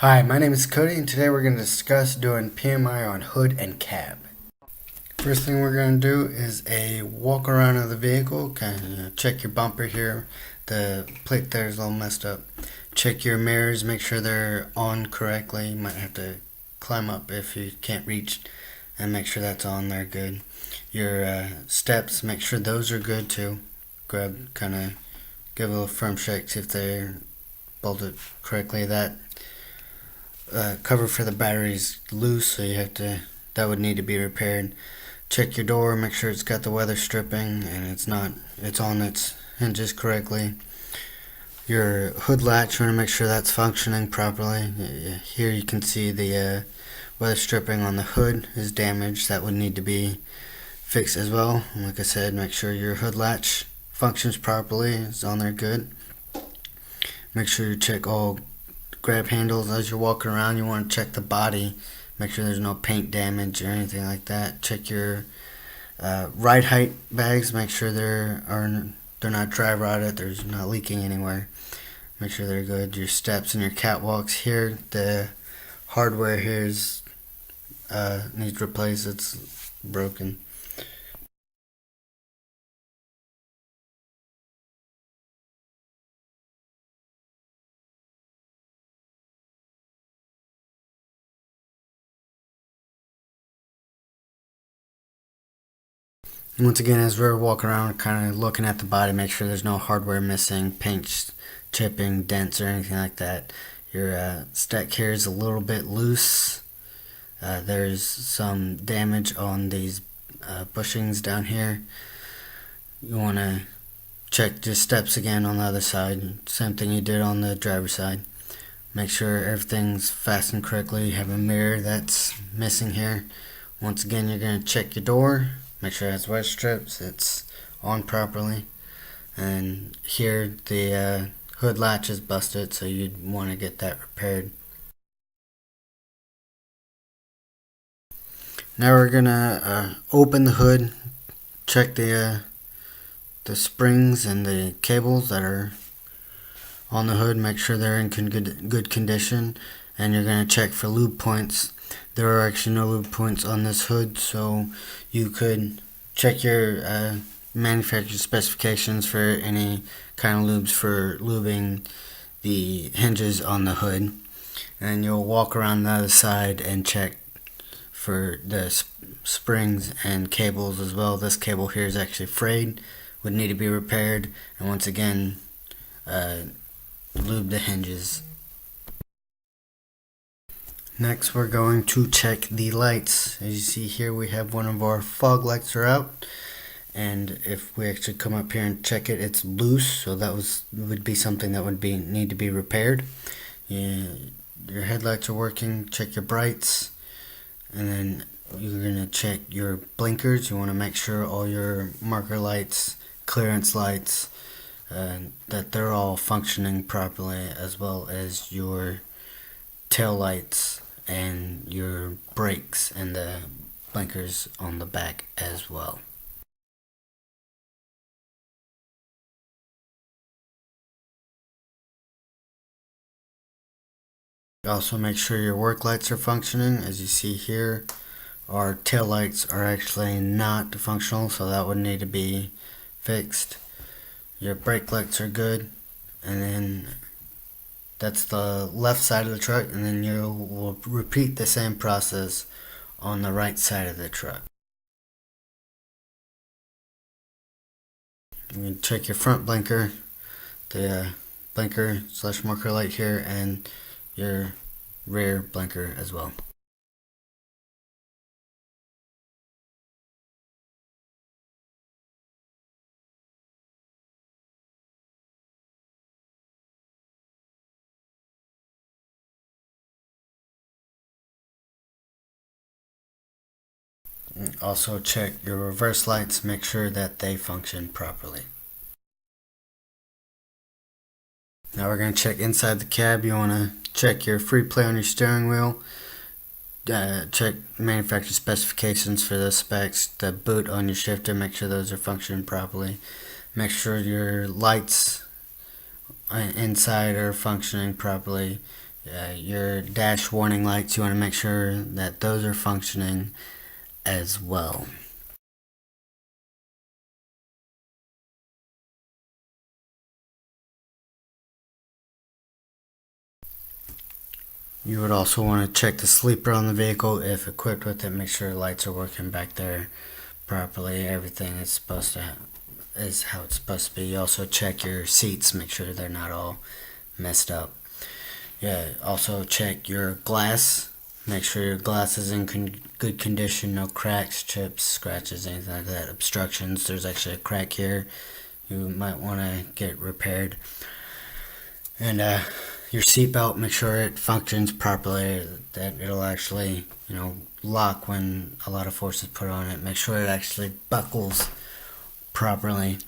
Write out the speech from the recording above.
Hi, my name is Cody, and today we're going to discuss doing PMI on hood and cab. First thing we're going to do is a walk around of the vehicle. Kind of check your bumper here. The plate there is all messed up. Check your mirrors, make sure they're on correctly. You might have to climb up if you can't reach, and make sure that's on there good. Your steps, make sure those are good too. Kind of give a little firm shake, see if they're bolted correctly. That cover for the battery is loose, so that would need to be repaired. Check your door, make sure it's got the weather stripping and it's on its hinges correctly. Your hood latch, you want to make sure that's functioning properly. Here you can see the weather stripping on the hood is damaged. That would need to be fixed as well. And like I said, make sure your hood latch functions properly, it's on there good. Make sure you check all grab handles as you're walking around. You want to check the body, make sure there's no paint damage or anything like that. Check your ride height bags, make sure they're not dry rotted, there's not leaking anywhere. Make sure they're good. Your steps and your catwalks here, the hardware here needs replaced, it's broken. Once again, as we're walking around, kind of looking at the body, make sure there's no hardware missing, paint chipping, dents, or anything like that. Your stack here is a little bit loose. There's some damage on these bushings down here. You want to check your steps again on the other side. Same thing you did on the driver's side. Make sure everything's fastened correctly. You have a mirror that's missing here. Once again, you're going to check your door. Make sure it has weather strips, it's on properly. And here the hood latch is busted, so you'd want to get that repaired. Now we're gonna open the hood, check the springs and the cables that are on the hood, make sure they're in good condition, and you're gonna check for lube points. There are actually no lube points on this hood, so you could check your manufacturer specifications for any kind of lubes for lubing the hinges on the hood. And you'll walk around the other side and check for the springs and cables as well. This cable here is actually frayed, would need to be repaired, and once again lube the hinges. Next, we're going to check the lights. As you see here, we have one of our fog lights are out, and if we actually come up here and check it, it's loose, so that would be something that would need to be repaired. Your headlights are working. Check your brights, and then you're going to check your blinkers. You want to make sure all your marker lights, clearance lights, that they're all functioning properly, as well as your tail lights and your brakes and the blinkers on the back as well. Also make sure your work lights are functioning. As you see here, our tail lights are actually not functional, so that would need to be fixed. Your brake lights are good, and then that's the left side of the truck, and then you will repeat the same process on the right side of the truck. You can check your front blinker, the blinker / marker light here, and your rear blinker as well. Also check your reverse lights, make sure that they function properly. Now we're going to check inside the cab. You want to check your free play on your steering wheel. Check manufacturer specifications for the specs. The boot on your shifter, make sure those are functioning properly. Make sure your lights inside are functioning properly. Your dash warning lights, you want to make sure that those are functioning as well. You would also want to check the sleeper on the vehicle. If equipped with it, make sure the lights are working back there properly. Everything is supposed to is how it's supposed to be. You also check your seats, make sure they're not all messed up. Yeah, also check your glass. Make sure your glass is in good condition, no cracks, chips, scratches, anything like that. Obstructions. There's actually a crack here. You might want to get repaired. And your seatbelt, make sure it functions properly. That it'll actually, lock when a lot of force is put on it. Make sure it actually buckles properly.